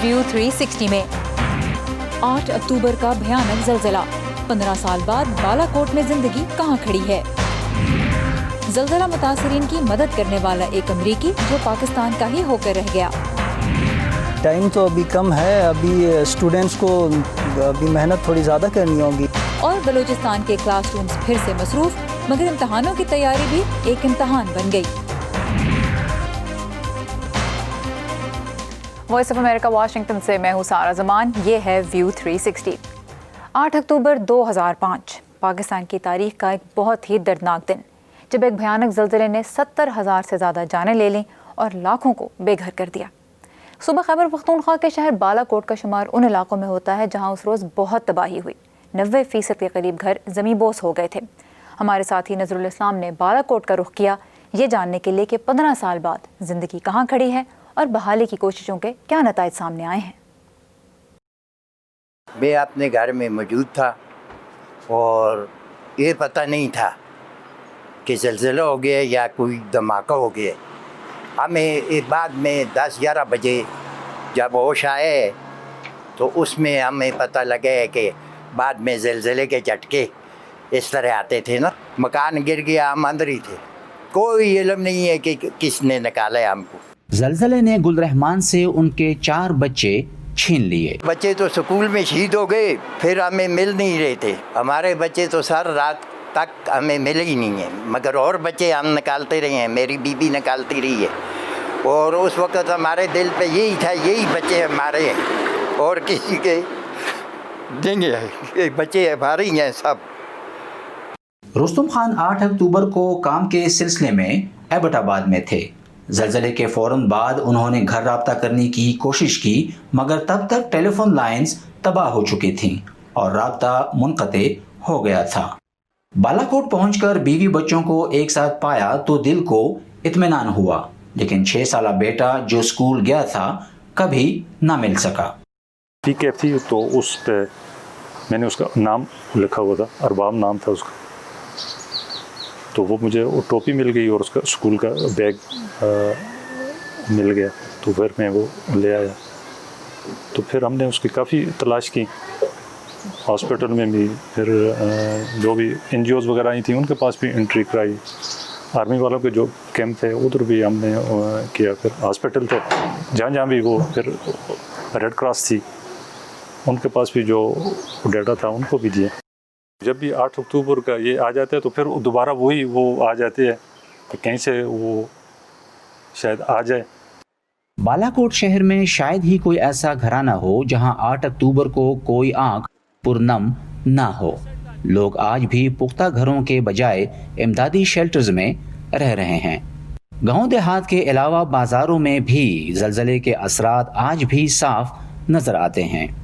View 360 में। 8 अक्टूबर का भयानक ज़लज़ला, 15 साल बाद बालाकोट में जिंदगी कहाँ खड़ी है। ज़लज़ला मुतासरीन की मदद करने वाला एक अमरीकी जो पाकिस्तान का ही होकर रह गया। टाइम तो अभी कम है, अभी स्टूडेंट्स को अभी मेहनत थोड़ी ज़्यादा करनी होगी। और बलूचिस्तान के क्लासरूम्स फिर से मसरूफ, मगर इम्तहानों की तैयारी भी एक इम्तहान बन गई। वॉइस ऑफ अमेरिका वाशिंगटन से मैं हूँ सारा जमान, ये है व्यू 360। 8 अक्टूबर 2005 पाकिस्तान की तारीख का एक बहुत ही दर्दनाक दिन, जब एक भयानक ज़लज़ले ने 70,000 से ज़्यादा जानें ले लीं और लाखों को बेघर कर दिया। सुबह खैबर पख्तूनख्वा के शहर बालाकोट का शुमार उन इलाकों में होता है जहाँ उस रोज़ बहुत तबाही हुई। 90% के करीब घर ज़मींबोस हो गए थे। हमारे साथी नज़रुल इस्लाम ने बालाकोट का रुख किया, ये जानने के लिए कि 15 साल बाद ज़िंदगी कहाँ खड़ी है और बहाली की कोशिशों के क्या नताइज सामने आए हैं। मैं अपने घर में मौजूद था और ये पता नहीं था कि ज़लज़ला हो गया या कोई धमाका हो गया। हमें एक बाद में 10-11 बजे जब होश आए तो उसमें हमें पता लगा है कि बाद में ज़लज़ले के झटके इस तरह आते थे ना, मकान गिर गया, हम अंदर ही थे, कोई इल्म नहीं है कि किसने निकाला है हमको। ज़लज़ले ने गुलरहमान से उनके 4 बच्चे छीन लिए। बच्चे तो स्कूल में शहीद हो गए, फिर हमें मिल नहीं रहे थे। हमारे बच्चे तो सारी रात तक हमें मिले ही नहीं है, मगर और बच्चे हम निकालते रहे हैं, मेरी बीबी निकालती रही है। और उस वक़्त हमारे दिल पे यही था, यही बच्चे हमारे हैं और किसी के देंगे, ये बच्चे हमारे ही हैं सब। रुस्तम खान 8 अक्टूबर को काम के सिलसिले में एबटाबाद में थे। ज़लज़ले के फ़ौरन बाद उन्होंने घर राब्ता करने की कोशिश की, मगर तब तक टेलीफोन लाइंस तबाह हो चुकी थीं और राब्ता मुनक़ते हो गया था। बालाकोट पहुंचकर बीवी बच्चों को एक साथ पाया तो दिल को इत्मीनान हुआ, लेकिन 6 साला बेटा जो स्कूल गया था कभी ना मिल सका। पीकेएफ थी तो उस पे मैंने उसका नाम लिखा हुआ था, अरबाब नाम था उसका, तो वो मुझे वो टोपी मिल गई और उसका स्कूल का बैग मिल गया, तो फिर मैं वो ले आया। तो फिर हमने उसकी काफ़ी तलाश की, हॉस्पिटल में भी, फिर जो भी NGOs वगैरह आई थी उनके पास भी एंट्री कराई, आर्मी वालों के जो कैंप है उधर भी हमने किया, फिर हॉस्पिटल तो जहाँ भी वो, फिर रेड क्रॉस थी उनके पास भी जो डाटा था उनको भी दिए। जब भी 8 अक्टूबर का ये आ जाता है तो फिर दोबारा वही वो आ जाते हैं कि कहीं से वो शायद आ जाए। बालाकोट शहर में शायद ही कोई ऐसा घराना हो जहां 8 अक्टूबर को कोई आंख पुरनम ना हो। लोग आज भी पुख्ता घरों के बजाय इमदादी शेल्टर्स में रह रहे हैं। गांव देहात के अलावा बाजारों में भी ज़लज़ले के असरात आज भी साफ नजर आते हैं।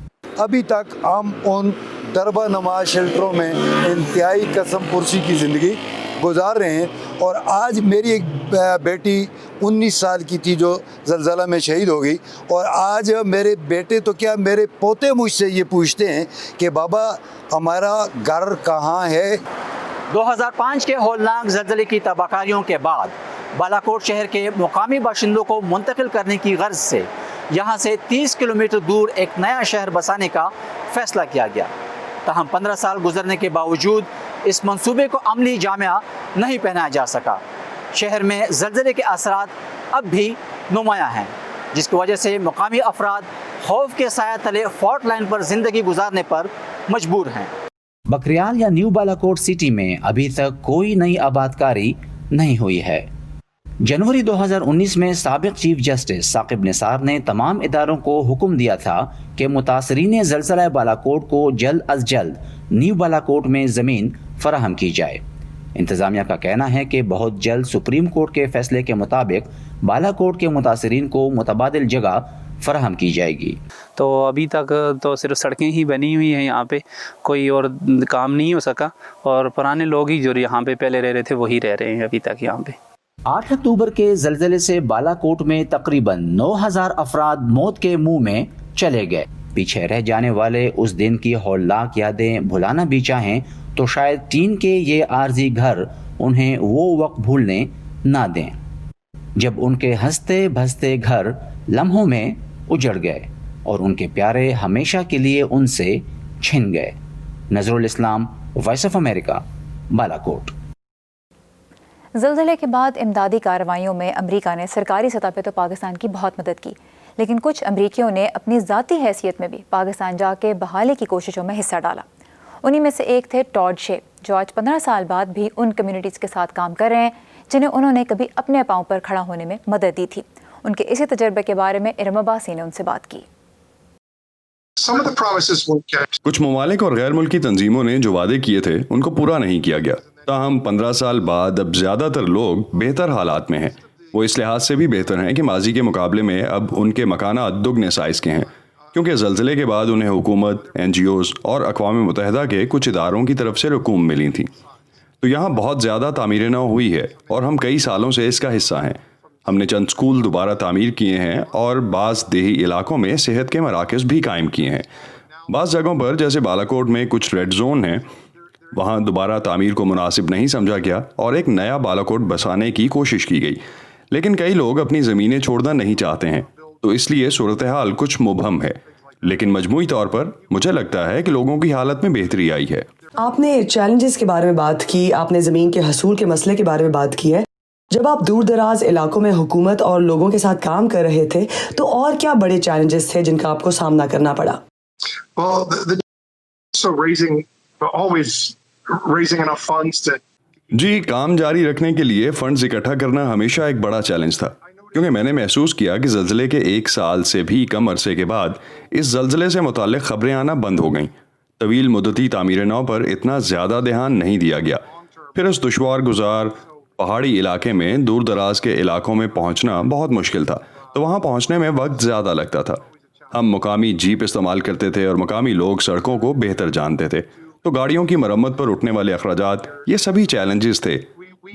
अभी तक हम उन दरबा नमाज शेल्टरों में इंतहाई कसम पुरसी की ज़िंदगी गुजार रहे हैं। और आज मेरी एक बेटी 19 साल की थी जो ज़लज़ला में शहीद हो गई, और आज मेरे बेटे तो क्या मेरे पोते मुझसे ये पूछते हैं कि बाबा हमारा घर कहाँ है। 2005 के होलनाक ज़लज़ले की तबाहकारियों के बाद बालाकोट शहर के मुकामी बाशिंदों को मुंतकिल करने की गर्ज से यहाँ से 30 किलोमीटर दूर एक नया शहर बसाने का फैसला किया गया। ताहम 15 साल गुजरने के बावजूद इस मंसूबे को अमली जामिया नहीं पहनाया जा सका। शहर में ज़लज़ले के असरात अब भी नुमायां हैं, जिसकी वजह से मुकामी अफराद खौफ के साया तले फॉल्ट लाइन पर ज़िंदगी गुजारने पर मजबूर हैं। बकरियाल या न्यू बालाकोट सिटी में अभी तक कोई नई आबादकारी नहीं हुई है। जनवरी 2019 में साबिक चीफ जस्टिस साकिब निसार ने तमाम इदारों को हुक्म दिया था कि मुतासरीन ज़लज़ला बालाकोट को जल्द अज जल्द न्यू बालाकोट में ज़मीन फराहम की जाए। इंतज़ामिया का कहना है कि बहुत जल्द सुप्रीम कोर्ट के फैसले के मुताबिक बालाकोट के मुतासरीन को मुतबादिल जगह फराहम की जाएगी। तो अभी तक तो सिर्फ सड़कें ही बनी हुई हैं, यहाँ पे कोई और काम नहीं हो सका, और पुराने लोग ही जो यहाँ पे पहले रह रहे थे वही रह रहे हैं अभी तक यहाँ पे। 8 अक्टूबर के ज़लज़ले से बालाकोट में तकरीबन 9,000 अफराद मौत के मुंह में चले गए। पीछे रह जाने वाले उस दिन की हौलनाक यादें भुलाना भी चाहें तो शायद टीन के ये आर्जी घर उन्हें वो वक्त भूलने ना दें जब उनके हंसते भसते घर लम्हों में उजड़ गए। اور ان کے پیارے ہمیشہ کے لیے ان سے چھن گئے۔ نظر الاسلام، وائس آف امریکہ، بالاکوٹ۔ زلزلے کے بعد امدادی کارروائیوں میں امریکہ نے سرکاری سطح پہ تو پاکستان کی بہت مدد کی، لیکن کچھ امریکیوں نے اپنی ذاتی حیثیت میں بھی پاکستان جا کے بحالی کی کوششوں میں حصہ ڈالا۔ انہی میں سے ایک تھے ٹاڈ شیپ، جو آج 15 سال بعد بھی ان کمیونٹیز کے ساتھ کام کر رہے ہیں جنہیں انہوں نے کبھی اپنے پاؤں پر کھڑا ہونے میں مدد دی تھی۔ ان کے اسی تجربے کے بارے میں ارم عباسی نے ان سے بات کی۔ کچھ ممالک اور غیر ملکی تنظیموں نے جو وعدے کیے تھے ان کو پورا نہیں کیا گیا، تاہم 15 سال بعد اب زیادہ تر لوگ بہتر حالات میں ہیں۔ وہ اس لحاظ سے بھی بہتر ہیں کہ ماضی کے مقابلے میں اب ان کے مکانات دگنے سائز کے ہیں، کیونکہ زلزلے کے بعد انہیں حکومت، NGOs اور اقوام متحدہ کے کچھ اداروں کی طرف سے رقوم ملی تھی۔ تو یہاں بہت زیادہ تعمیر نو ہوئی ہے اور ہم کئی سالوں سے اس کا حصہ ہیں۔ ہم نے چند سکول دوبارہ تعمیر کیے ہیں اور بعض دیہی علاقوں میں صحت کے مراکز بھی قائم کیے ہیں۔ بعض جگہوں پر جیسے بالاکوٹ میں کچھ ریڈ زون ہیں، وہاں دوبارہ تعمیر کو مناسب نہیں سمجھا گیا اور ایک نیا بالاکوٹ بسانے کی کوشش کی گئی، لیکن کئی لوگ اپنی زمینیں چھوڑنا نہیں چاہتے ہیں، تو اس لیے صورتحال کچھ مبہم ہے، لیکن مجموعی طور پر مجھے لگتا ہے کہ لوگوں کی حالت میں بہتری آئی ہے۔ آپ نے چیلنجز کے بارے میں بات کی، آپ نے زمین کے حصول کے مسئلے کے بارے میں بات کی ہے۔ جب آپ دور دراز علاقوں میں حکومت اور لوگوں کے ساتھ کام کر رہے تھے تو اور کیا بڑے چیلنجز تھے جن کا آپ کو سامنا کرنا پڑا؟ جی، کام جاری رکھنے کے لیے فنڈز اکٹھا کرنا ہمیشہ ایک بڑا چیلنج تھا، کیونکہ میں نے محسوس کیا کہ زلزلے کے 1 سال سے بھی کم عرصے کے بعد اس زلزلے سے متعلق خبریں آنا بند ہو گئیں۔ طویل مدتی تعمیر نو پر اتنا زیادہ دھیان نہیں دیا گیا۔ پھر اس دشوار گزار پہاڑی علاقے میں دور دراز کے علاقوں میں پہنچنا بہت مشکل تھا، تو وہاں پہنچنے میں وقت زیادہ لگتا تھا۔ ہم مقامی جیپ استعمال کرتے تھے اور مقامی لوگ سڑکوں کو بہتر جانتے تھے، تو گاڑیوں کی مرمت پر اٹھنے والے اخراجات، یہ سبھی چیلنجز تھے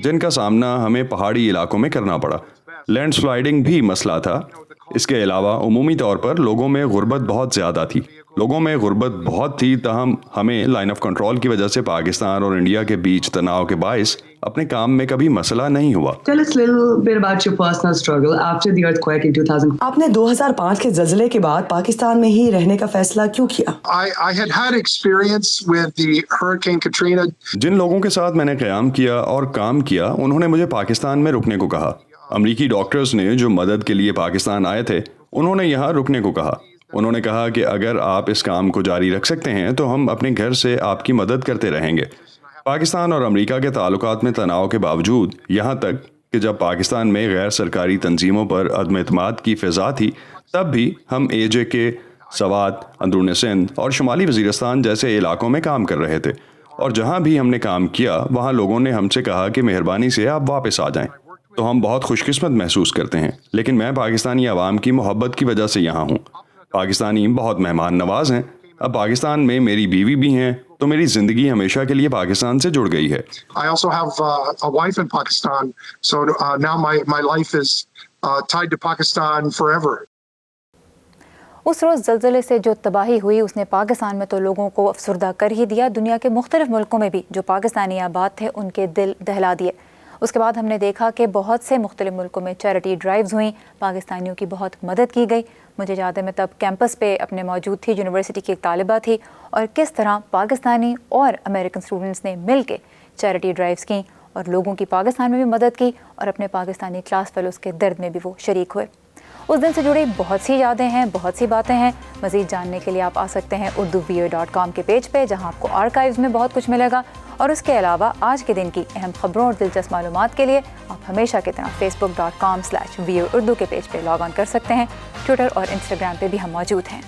جن کا سامنا ہمیں پہاڑی علاقوں میں کرنا پڑا۔ لینڈ سلائیڈنگ بھی مسئلہ تھا۔ اس کے علاوہ عمومی طور پر لوگوں میں غربت بہت زیادہ تھی۔ تاہم ہمیں لائن آف کنٹرول کی وجہ سے پاکستان اور انڈیا کے بیچ تناؤ کے باعث اپنے کام میں کبھی مسئلہ نہیں ہوا۔ آپ نے 2005 کے زلزلے کے بعد پاکستان میں ہی رہنے کا فیصلہ کیوں کیا؟ جن لوگوں کے ساتھ میں نے قیام کیا اور کام کیا، انہوں نے مجھے پاکستان میں رکنے کو کہا۔ امریکی ڈاکٹرز نے جو مدد کے لیے پاکستان آئے تھے، انہوں نے یہاں رکنے کو کہا۔ انہوں نے کہا کہ اگر آپ اس کام کو جاری رکھ سکتے ہیں تو ہم اپنے گھر سے آپ کی مدد کرتے رہیں گے۔ پاکستان اور امریکہ کے تعلقات میں تناؤ کے باوجود، یہاں تک کہ جب پاکستان میں غیر سرکاری تنظیموں پر عدم اعتماد کی فضا تھی، تب بھی ہم AJK، سوات، اندرون سندھ اور شمالی وزیرستان جیسے علاقوں میں کام کر رہے تھے، اور جہاں بھی ہم نے کام کیا وہاں لوگوں نے ہم سے کہا کہ مہربانی سے آپ واپس آ جائیں۔ تو ہم بہت خوش قسمت محسوس کرتے ہیں، لیکن میں پاکستانی عوام کی محبت کی وجہ سے یہاں ہوں۔ پاکستانی بہت مہمان نواز ہیں۔ اب پاکستان میں میری بیوی بھی ہیں، تو میری زندگی ہمیشہ کے لیے پاکستان سے جڑ گئی ہے۔ اس روز زلزلے سے جو تباہی ہوئی اس نے پاکستان میں تو لوگوں کو افسردہ کر ہی دیا، دنیا کے مختلف ملکوں میں بھی جو پاکستانی آباد تھے ان کے دل دہلا دیے۔ اس کے بعد ہم نے دیکھا کہ بہت سے مختلف ملکوں میں چیریٹی ڈرائیوز ہوئیں، پاکستانیوں کی بہت مدد کی گئی۔ مجھے یاد ہے میں تب کیمپس پہ اپنے موجود تھی، یونیورسٹی کی ایک طالبہ تھی، اور کس طرح پاکستانی اور امریکن اسٹوڈنٹس نے مل کے چیریٹی ڈرائیوز کیں اور لوگوں کی پاکستان میں بھی مدد کی، اور اپنے پاکستانی کلاس فیلوز کے درد میں بھی وہ شریک ہوئے۔ اس دن سے جڑی بہت سی یادیں ہیں، بہت سی باتیں ہیں۔ مزید جاننے کے لیے آپ آ سکتے ہیں urduvoa.com کے پیج پہ، جہاں آپ کو آرکائیوز میں بہت کچھ ملے گا، اور اس کے علاوہ آج کے دن کی اہم خبروں اور دلچسپ معلومات کے لیے آپ ہمیشہ کی طرح facebook.com/voaurdu کے پیج پہ لاگ آن کر سکتے ہیں۔ ٹویٹر اور انسٹاگرام پہ بھی ہم موجود ہیں۔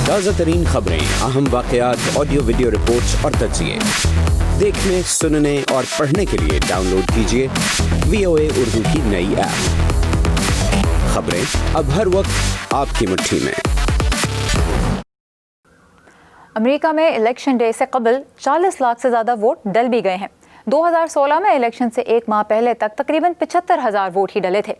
تازہ ترین خبریں، اہم واقعات، آڈیو ویڈیو رپورٹس اور تجزیے دیکھنے، سننے اور پڑھنے کے لیے ڈاؤن لوڈ کیجیے VOA اردو کی نئی ایپ۔ خبریں اب ہر وقت آپ کی مٹھی میں۔ امریکہ میں الیکشن ڈے سے قبل 40 لاکھ سے زیادہ ووٹ ڈل بھی گئے ہیں۔ 2016 میں الیکشن سے ایک ماہ پہلے تک تقریباً 75,000 ووٹ ہی ڈلے تھے۔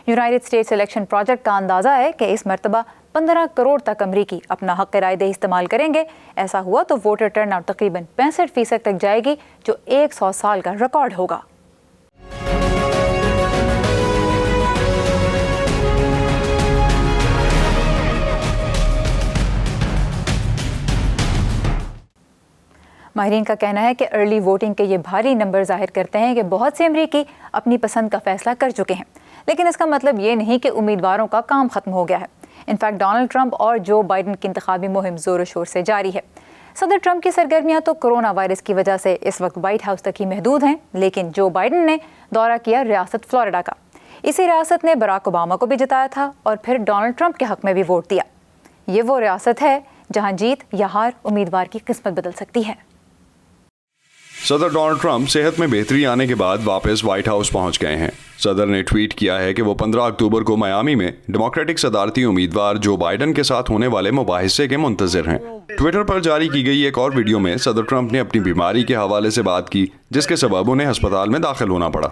یونائٹڈ اسٹیٹس الیکشن پروجیکٹ کا اندازہ ہے کہ اس مرتبہ 15 کروڑ تک امریکی اپنا حق رائے دہی استعمال کریں گے۔ ایسا ہوا تو ووٹر ٹرن آؤٹ تقریباً 65% تک جائے گی، جو 100 سال کا ریکارڈ ہوگا۔ ماہرین کا کہنا ہے کہ ارلی ووٹنگ کے یہ بھاری نمبر ظاہر کرتے ہیں کہ بہت سے امریکی اپنی پسند کا فیصلہ کر چکے ہیں، لیکن اس کا مطلب یہ نہیں کہ امیدواروں کا کام ختم ہو گیا ہے۔ انفیکٹ ڈونلڈ ٹرمپ اور جو بائیڈن کی انتخابی مہم زور و شور سے جاری ہے۔ صدر ٹرمپ کی سرگرمیاں تو کورونا وائرس کی وجہ سے اس وقت وائٹ ہاؤس تک ہی محدود ہیں، لیکن جو بائیڈن نے دورہ کیا ریاست فلوریڈا کا۔ اسی ریاست نے براک اوباما کو بھی جتایا تھا اور پھر ڈونلڈ ٹرمپ کے حق میں بھی ووٹ دیا۔ یہ وہ ریاست ہے جہاں جیت یا ہار امیدوار کی قسمت بدل سکتی ہے۔ صدر ڈونلڈ ٹرمپ صحت میں بہتری آنے کے بعد واپس وائٹ ہاؤس پہنچ گئے ہیں۔ صدر نے ٹویٹ کیا ہے کہ وہ 15 اکتوبر کو میامی میں ڈیموکریٹک صدارتی امیدوار جو بائیڈن کے ساتھ ہونے والے مباحثے کے منتظر ہیں۔ ٹویٹر پر جاری کی گئی ایک اور ویڈیو میں صدر ٹرمپ نے اپنی بیماری کے حوالے سے بات کی، جس کے سبب انہیں ہسپتال میں داخل ہونا پڑا۔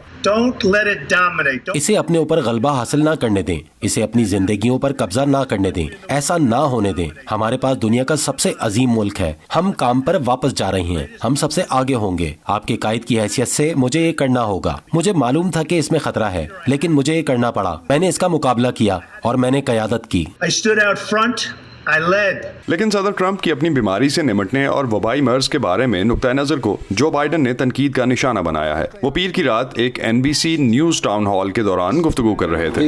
اسے اپنے اوپر غلبہ حاصل نہ کرنے دیں، اسے اپنی زندگیوں پر قبضہ نہ کرنے دیں، ایسا نہ ہونے دیں۔ ہمارے پاس دنیا کا سب سے عظیم ملک ہے، ہم کام پر واپس جا رہے ہیں، ہم سب سے آگے ہوں گے۔ آپ کے قائد کی حیثیت سے مجھے یہ کرنا ہوگا۔ مجھے معلوم تھا کہ اس میں خطرہ ہے، لیکن مجھے یہ کرنا پڑا۔ میں نے اس کا مقابلہ کیا اور میں نے قیادت کی۔ لیکن صدر ٹرمپ کی اپنی بیماری سے نمٹنے اور وبائی مرض کے بارے میں نقطہ نظر کو جو بائیڈن نے تنقید کا نشانہ بنایا ہے۔ وہ پیر کی رات ایک NBC نیوز ٹاؤن ہال کے دوران گفتگو کر رہے تھے۔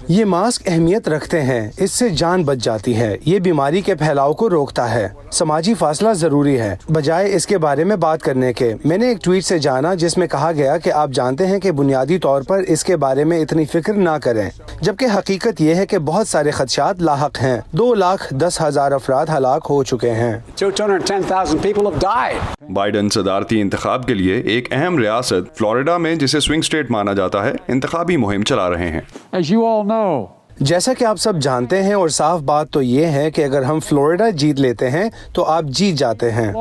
یہ ماسک اہمیت رکھتے ہیں، اس سے جان بچ جاتی ہے، یہ بیماری کے پھیلاؤ کو روکتا ہے۔ سماجی فاصلہ ضروری ہے بجائے اس کے بارے میں بات کرنے کے۔ میں نے ایک ٹویٹ سے جانا جس میں کہا گیا کہ آپ جانتے ہیں کہ بنیادی طور پر اس کے بارے میں اتنی فکر نہ کریں، جبکہ حقیقت یہ ہے کہ بہت سارے خدشات لاحق ہیں۔ 2,10,000 افراد ہلاک ہو چکے ہیں۔ بائیڈن صدارتی انتخاب کے لیے ایک اہم ریاست فلوریڈا میں جسے سوئنگ اسٹیٹ مانا جاتا ہے انتخابی مہم چلا رہے ہیں۔ جیسا کہ آپ سب جانتے ہیں اور صاف بات تو یہ ہے کہ اگر ہم فلوریڈا جیت لیتے ہیں تو آپ جیت جاتے ہیں۔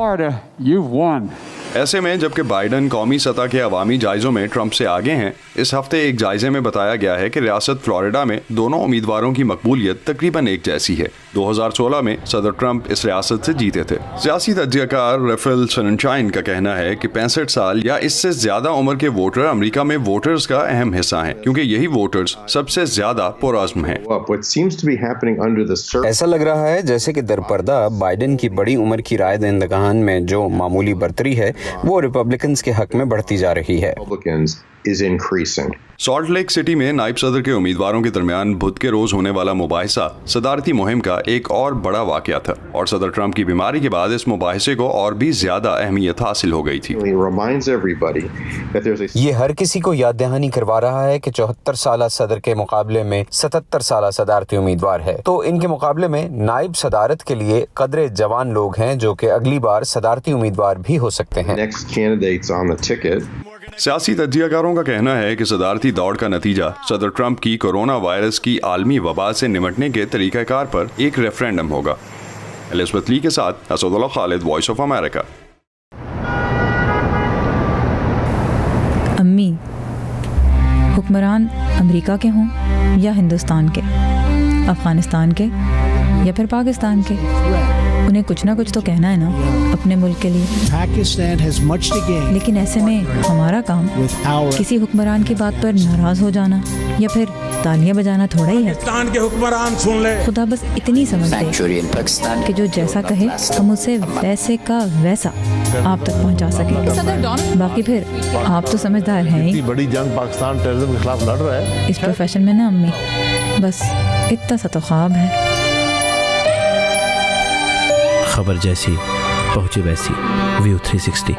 ایسے میں جبکہ بائیڈن قومی سطح کے عوامی جائزوں میں ٹرمپ سے آگے ہیں، اس ہفتے ایک جائزے میں بتایا گیا ہے کہ ریاست فلوریڈا میں دونوں امیدواروں کی مقبولیت تقریباً ایک جیسی ہے۔ 2016 میں صدر ٹرمپ اس ریاست سے جیتے تھے۔ سیاسی تجزیہ کار ریفل سننشائن کا کہنا ہے کہ 65 سال یا اس سے زیادہ عمر کے ووٹر امریکہ میں ووٹرز کا اہم حصہ ہیں، کیونکہ یہی ووٹرز سب سے زیادہ پرعزم ہیں۔ ایسا لگ رہا ہے جیسے کہ درپردہ بائیڈن کی بڑی عمر کی رائے دہندگان میں جو معمولی برتری ہے وہ ریپبلکنز کے حق میں بڑھتی جا رہی ہے۔ سالٹ لیک سٹی میں نائب صدر کے امیدواروں کے درمیان بدھ کے روز ہونے والا مباحثہ صدارتی مہم کا ایک اور بڑا واقعہ تھا، اور صدر ٹرمپ کی بیماری کے بعد اس مباحثے کو اور بھی زیادہ اہمیت حاصل ہو گئی تھی۔ یہ ہر کسی کو یاد دہانی کروا رہا ہے کہ 74 سالہ صدر کے مقابلے میں 77 سالہ صدارتی امیدوار ہے، تو ان کے مقابلے میں نائب صدارت کے لیے قدرے جوان لوگ ہیں جو کہ اگلی بار صدارتی امیدوار بھی ہو سکتے ہیں۔ سیاسی تجزیہ کاروں کا کہنا ہے کہ صدارتی دوڑ کا نتیجہ صدر ٹرمپ کی کورونا وائرس کی عالمی وبا سے نمٹنے کے طریقہ کار پر ایک ریفرینڈم ہوگا۔ الزبتھ لی کے ساتھ اسد اللہ خالد، وائس آف امریکہ۔ امی، حکمران امریکہ کے ہوں یا ہندوستان کے، افغانستان کے یا پھر پاکستان کے، انہیں کچھ نہ کچھ تو کہنا ہے نا اپنے ملک کے لیے۔ لیکن ایسے میں ہمارا کام کسی حکمران کی بات پر ناراض ہو جانا یا پھر تالیاں بجانا تھوڑا ہی ہے۔ خدا بس اتنی سمجھ دے کہ جو جیسا کہے ہم اسے ویسے کا ویسا آپ تک پہنچا سکیں۔ باقی پھر آپ تو سمجھدار ہیں ہی، بڑی جنگ پاکستان ٹیررزم کے خلاف لڑ رہا ہے اس پروفیشن میں نا امی، بس اتنا سا تو خواب ہے۔ خبر جیسی پہنچے ویسی، ویو 360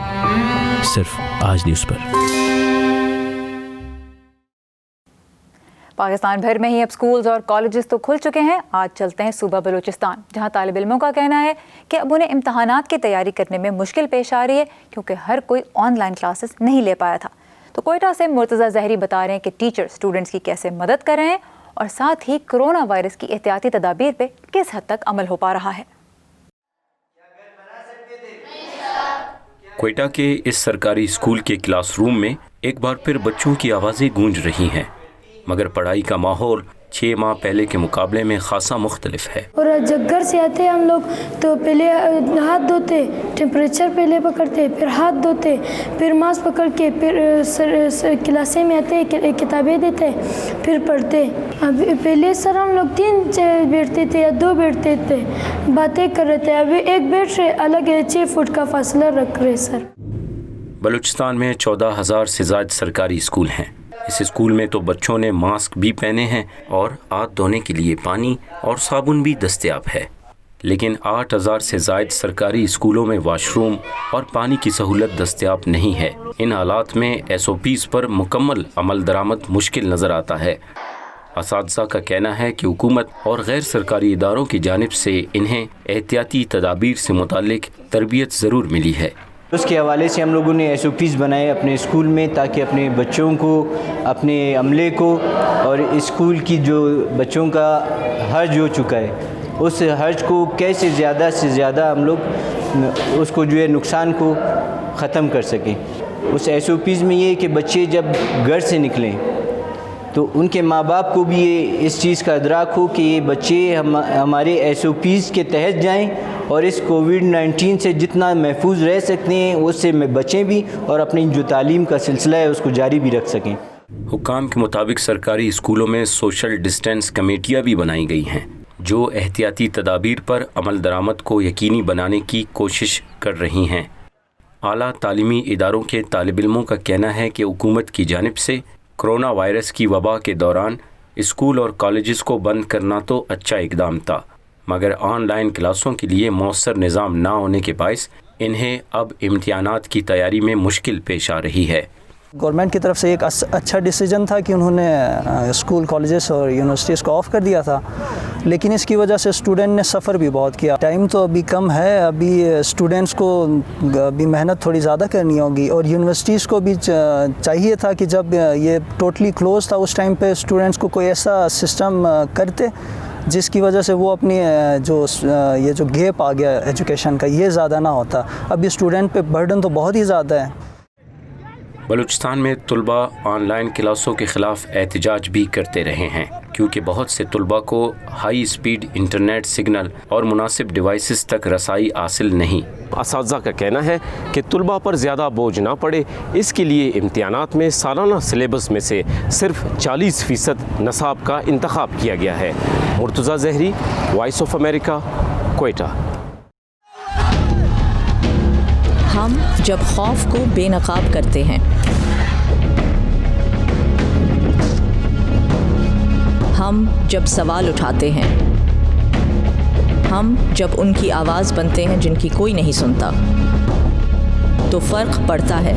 صرف آج نیوز پر۔ پاکستان بھر میں ہی اب سکولز اور کالجز تو کھل چکے ہیں۔ آج چلتے ہیں صوبہ بلوچستان، جہاں طالب علموں کا کہنا ہے کہ اب انہیں امتحانات کی تیاری کرنے میں مشکل پیش آ رہی ہے، کیونکہ ہر کوئی آن لائن کلاسز نہیں لے پایا تھا۔ تو کوئٹہ سے مرتضیٰ زہری بتا رہے ہیں کہ ٹیچر اسٹوڈنٹس کی کیسے مدد کر رہے ہیں اور ساتھ ہی کرونا وائرس کی احتیاطی تدابیر پہ کس حد تک عمل ہو پا رہا ہے۔ کوئٹہ کے اس سرکاری اسکول کے کلاس روم میں ایک بار پھر بچوں کی آوازیں گونج رہی ہیں، مگر پڑھائی کا ماحول 6 माह पहले के मुकाबले में खासा मुख्तलिफ है। और जब घर से आते हैं हम लोग तो पहले हाथ धोते, टेम्परेचर पहले पकड़ते, फिर हाथ धोते, फिर मास्क पकड़ के, फिर क्लासे में आते, किताबें देते, फिर पढ़ते। अब पहले सर हम लोग 3 बैठते थे या 2 बैठते थे, बातें कर रहे थे। अभी एक बैठ रहे अलग 6 फुट का फासला रख रहे सर। बलूचिस्तान में 14,000 से ज़्यादा सरकारी स्कूल हैं। इस स्कूल में तो बच्चों ने मास्क भी पहने हैं और हाथ धोने के लिए पानी और साबुन भी दस्तयाब है, लेकिन 8,000 से ज़ायद सरकारी स्कूलों में वाशरूम और पानी की सहूलत दस्तयाब नहीं है। इन हालात में SOPs पर मुकम्मल अमल दरामद मुश्किल नज़र आता है। असातिज़ा का कहना है कि हुकूमत और गैर सरकारी इदारों की जानिब से इन्हें एहतियाती तदाबीर से मुतालिक तरबियत ज़रूर मिली है। उसके हवाले से हम लोगों ने SOPs बनाए अपने स्कूल में, ताकि अपने बच्चों को, अपने अमले को, और स्कूल की जो बच्चों का हर्ज हो चुका है उस हर्ज को कैसे ज़्यादा से ज़्यादा हम लोग उसको जो है नुकसान को ख़त्म कर सकें। उस SOPs में ये कि बच्चे जब घर से निकलें तो उनके माँ बाप को भी ये इस चीज़ का अदराक हो कि ये बच्चे हमारे SOPs के तहत जाएं और इस कोविड-19 से जितना महफूज रह सकते हैं उससे बचें भी और अपनी जो तालीम का सिलसिला है उसको जारी भी रख सकें। हुकाम के मुताबिक सरकारी स्कूलों में सोशल डिस्टेंस कमेटियाँ भी बनाई गई हैं जो एहतियाती तदाबीर पर अमल दरामद को यकीनी बनाने की कोशिश कर रही हैं। आला तालीमी इदारों के तालिब इल्मों का कहना है कि हुकूमत की जानिब से कोरोना वायरस की वबा के दौरान स्कूल और कॉलेजेस को बंद करना तो अच्छा इकदाम था, मगर ऑनलाइन क्लासों के लिए मौसर निज़ाम ना होने के बायस इन्हें अब इम्तिहानात की तैयारी में मुश्किल पेश आ रही है। गवर्नमेंट की तरफ से एक अच्छा डिसीजन था कि उन्होंने स्कूल, कॉलेजेस और यूनिवर्सिटीज़ को ऑफ़ कर दिया था, लेकिन इसकी वजह से स्टूडेंट ने सफ़र भी बहुत किया। टाइम तो अभी कम है, अभी स्टूडेंट्स को अभी मेहनत थोड़ी ज़्यादा करनी होगी, और यूनिवर्सिटीज़ को भी चाहिए था कि जब ये टोटली क्लोज था उस टाइम पे स्टूडेंट्स को कोई ऐसा सिस्टम करते जिसकी वजह से वो अपनी ये जो गैप आ गया एजुकेशन का ये ज़्यादा ना होता। अभी स्टूडेंट पे बर्डन तो बहुत ही ज़्यादा है। बलूचिस्तान में तुलबा ऑनलाइन क्लासों के ख़िलाफ़ एहतजाज भी करते रहे हैं, क्योंकि बहुत से तुलबा को हाई स्पीड इंटरनेट सिग्नल और मुनासिब डिवाइसेस तक रसाई हासिल नहीं। असातिज़ा का कहना है कि तुलबा पर ज़्यादा बोझ ना पड़े, इसके लिए इम्तिहानात में सालाना सिलेबस में से सिर्फ 40% नसाब का इंतखाब किया गया है। Murtaza Zehri, voice of America, Quetta. हम जब खौफ को बेनकाब करते हैं, हम जब सवाल उठाते हैं, हम जब उनकी आवाज़ बनते हैं जिनकी कोई नहीं सुनता, तो फ़र्क पड़ता है।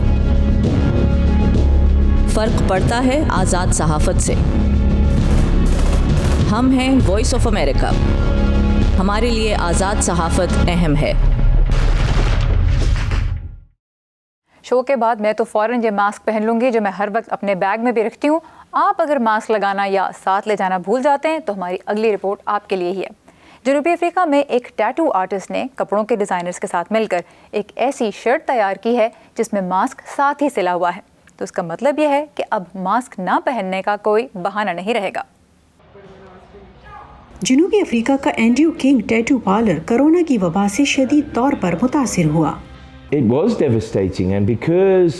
फ़र्क पड़ता है आज़ाद सहाफ़त से। हम हैं वॉइस ऑफ अमेरिका। हमारे लिए आज़ाद सहाफ़त अहम है। शो के बाद मैं तो फ़ौरन ये मास्क पहन लूँगी जो मैं हर वक्त अपने बैग में भी रखती हूँ। आप अगर मास्क लगाना या साथ ले जाना भूल जाते हैं तो हमारी अगली रिपोर्ट आपके लिए ही है। जनूबी अफ्रीका में एक टैटू आर्टिस्ट ने कपड़ों के डिज़ाइनर्स के साथ मिलकर एक ऐसी शर्ट तैयार की है जिसमें मास्क साथ ही सिला हुआ है। तो इसका मतलब यह है कि अब मास्क ना पहनने का कोई बहाना नहीं रहेगा। जनूबी अफ्रीका का Andrew king tattoo parlour corona की वबा से शदीद तौर पर मुतासिर हुआ। It was devastating and because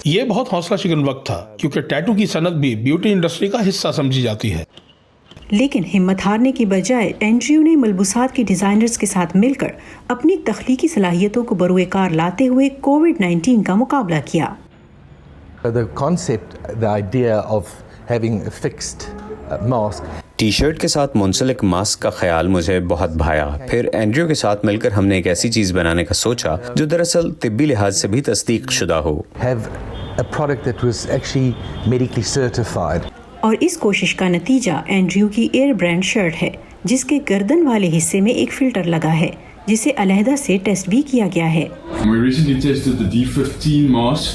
ये बहुत हौसला शिकन वक्त था क्योंकि टैटू की सनत भी ब्यूटी इंडस्ट्री का हिस्सा समझी जाती है। लेकिन हिम्मत हारने की बजाय एंड्रयू ने मलबूसात के डिजाइनर्स के साथ मिलकर अपनी तख्लीकी सलाहियतों को बरूएकार लाते हुए कोविड-19 का मुकाबला किया। The concept, the idea of having a fixed mask. T shirt के साथ मुंसलिक मास्क का ख्याल मुझे बहुत भाया। फिर एंड्रयू के साथ मिलकर हमने एक ऐसी चीज़ बनाने का सोचा जो दरअसल तिब्बी लिहाज से भी तस्दीक शुदा हो। Have a product that was actually medically certified. और इस कोशिश का नतीजा एंड्रयू की एयर ब्रांड शर्ट है जिसके गर्दन वाले हिस्से में एक फिल्टर लगा है जिसे अलहदा से टेस्ट भी किया गया है।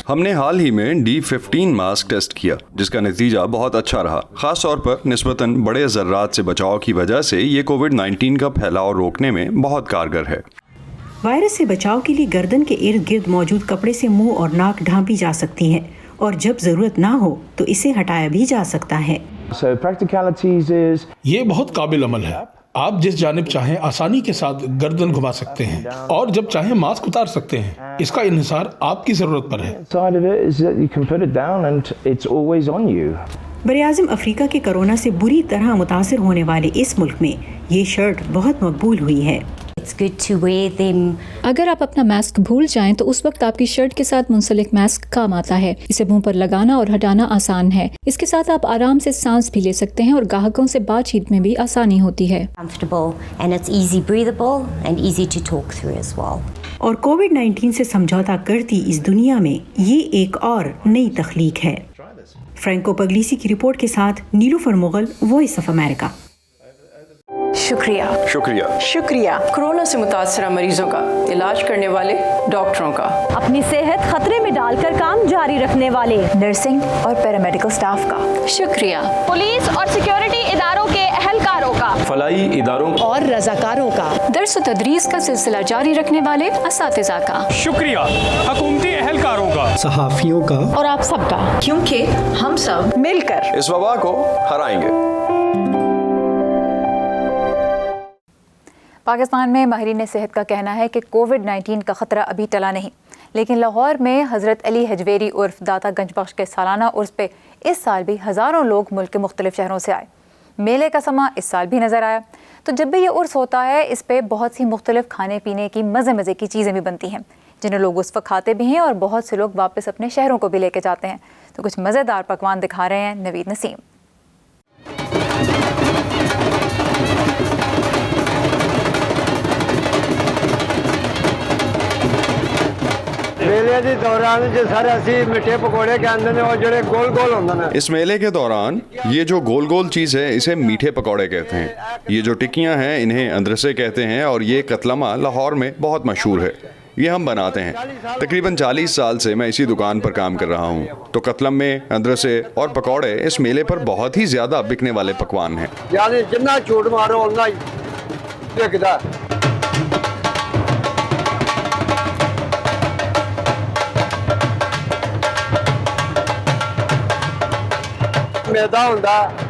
हमने हाल ही में D15 मास्क टेस्ट किया जिसका नतीजा बहुत अच्छा रहा। खास तौर पर निस्बतन बड़े ज़र्रात से बचाव की वजह से ये कोविड-19 का फैलाव रोकने में बहुत कारगर है। वायरस से बचाव के लिए गर्दन के इर्द गिर्द मौजूद कपड़े से मुंह और नाक ढांपी जा सकती है और जब जरूरत ना हो तो इसे हटाया भी जा सकता है। So practicalities is ये बहुत काबिल अमल है। आप जिस जानिब चाहें आसानी के साथ गर्दन घुमा सकते हैं और जब चाहें मास्क उतार सकते हैं। इसका इन्हिसार आपकी ज़रूरत पर है। side of it is that you can put it down and it's always on you. बरआज़म अफ्रीका के कोरोना से बुरी तरह मुतासिर होने वाले इस मुल्क में ये शर्ट बहुत मकबूल हुई है। अगर आप अपना मास्क भूल जाएं तो उस वक्त आपकी शर्ट के साथ मुंसलिक मास्क काम आता है। इसे मुंह पर लगाना और हटाना आसान है। इसके साथ आप आराम से सांस भी ले सकते हैं और ग्राहकों से बातचीत में भी आसानी होती है। और कोविड-19 से समझौता करती इस दुनिया में ये एक और नई तख्लीक है। फ्रैंको पगलीसी की रिपोर्ट के साथ Nilufar Mughal, voice of America. शुक्रिया शुक्रिया शुक्रिया कोरोना से मुतासरा मरीजों का इलाज करने वाले डॉक्टरों का, अपनी सेहत खतरे में डालकर काम जारी रखने वाले नर्सिंग और पैरामेडिकल स्टाफ का, शुक्रिया पुलिस और सिक्योरिटी इदारों के अहलकारों का, फलाई इदारों और रजाकारों का, दर्स व तदरीस का सिलसिला जारी रखने वाले असातिज़ा का, शुक्रिया हुकूमती अहलकारों का, सहाफियों का और आप सबका, क्योंकि हम सब मिलकर इस वबा को हराएंगे। पाकिस्तान में माहिरीन सेहत का कहना है कि कोविड-19 का ख़तरा अभी टला नहीं, लेकिन लाहौर में हज़रत अली हजवेरी उर्फ दाता गंजबख्श के सालाना उर्स पे इस साल भी हज़ारों लोग मुल्क के मुख्तलिफ शहरों से आए। मेले का समा इस साल भी नज़र आया। तो जब भी ये उर्स होता है, इस पे बहुत सी मुख्तलिफ खाने पीने की मज़े की चीज़ें भी बनती हैं, जिन्हें लोग उस वक्त खाते भी हैं और बहुत से लोग वापस अपने शहरों को भी लेके जाते हैं। तो कुछ मज़ेदार पकवान दिखा रहे हैं नवीद नसीम। इस मेले के दौरान ये जो गोल गोल चीज़ है इसे मीठे पकौड़े कहते हैं। ये जो टिक्कियाँ हैं इन्हें अंद्रसे कहते हैं और ये कतलमा लाहौर में बहुत मशहूर है। ये हम बनाते हैं। तकरीबन 40 साल से मैं इसी दुकान पर काम कर रहा हूँ। तो कतलम में अंद्रसे और पकौड़े इस मेले पर बहुत ही ज़्यादा बिकने वाले पकवान हैं। यानी जितना झूठ मारो उतना ही बिकदा।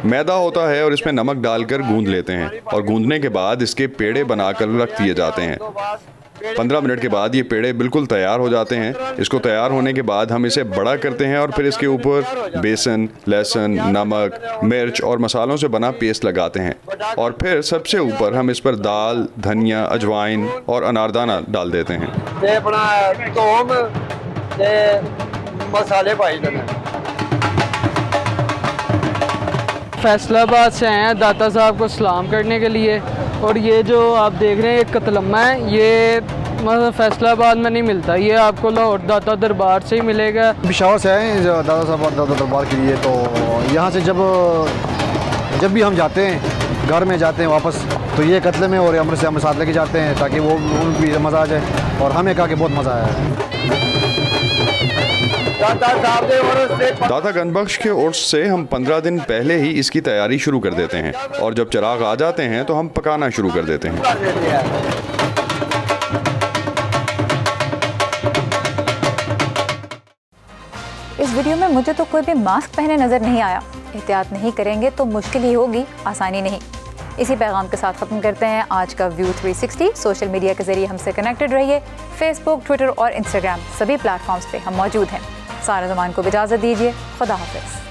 मैदा होता है और इसमें नमक डालकर गूंद लेते हैं और गूंदने के बाद इसके पेड़े बनाकर रख दिए जाते हैं। 15 मिनट के बाद ये पेड़े बिल्कुल तैयार हो जाते हैं। इसको तैयार होने के बाद हम इसे बड़ा करते हैं और फिर इसके ऊपर बेसन, लहसुन, नमक, मिर्च और मसालों से बना पेस्ट लगाते हैं और फिर सबसे ऊपर हम इस पर दाल, धनिया, अजवाइन और अनारदाना डाल देते हैं। फैसलाबाद से आए हैं दाता साहब को सलाम करने के लिए। और ये जो आप देख रहे हैं ये कतलम्मा है, ये मतलब फैसलाबाद में नहीं मिलता, ये आपको लाहौर दाता दरबार से ही मिलेगा। पिशावर से आए हैं दाता साहब दाता दरबार के लिए। तो यहाँ से जब भी हम जाते हैं, घर में जाते हैं वापस, तो ये कतले में और अमृत से हम साथ लेके जाते हैं ताकि वो उनको भी मज़ा आ जाए। और हमें कहा कि बहुत मज़ा आया है। दाता गंजबख्श के उर्स से हम 15 दिन पहले ही इसकी तैयारी शुरू कर देते हैं और जब चिराग आ जाते हैं तो हम पकाना शुरू कर देते हैं। इस वीडियो में मुझे तो कोई भी मास्क पहने नजर नहीं आया। एहतियात नहीं करेंगे तो मुश्किल ही होगी, आसानी नहीं। इसी पैगाम के साथ ख़त्म करते हैं आज का व्यू 360। सोशल मीडिया के जरिए हमसे कनेक्टेड रहिए। फेसबुक, ट्विटर और इंस्टाग्राम सभी प्लेटफॉर्म्स पे हम मौजूद हैं। सारा ज़मान को इजाज़त दीजिए। खुदा हाफ़िज़।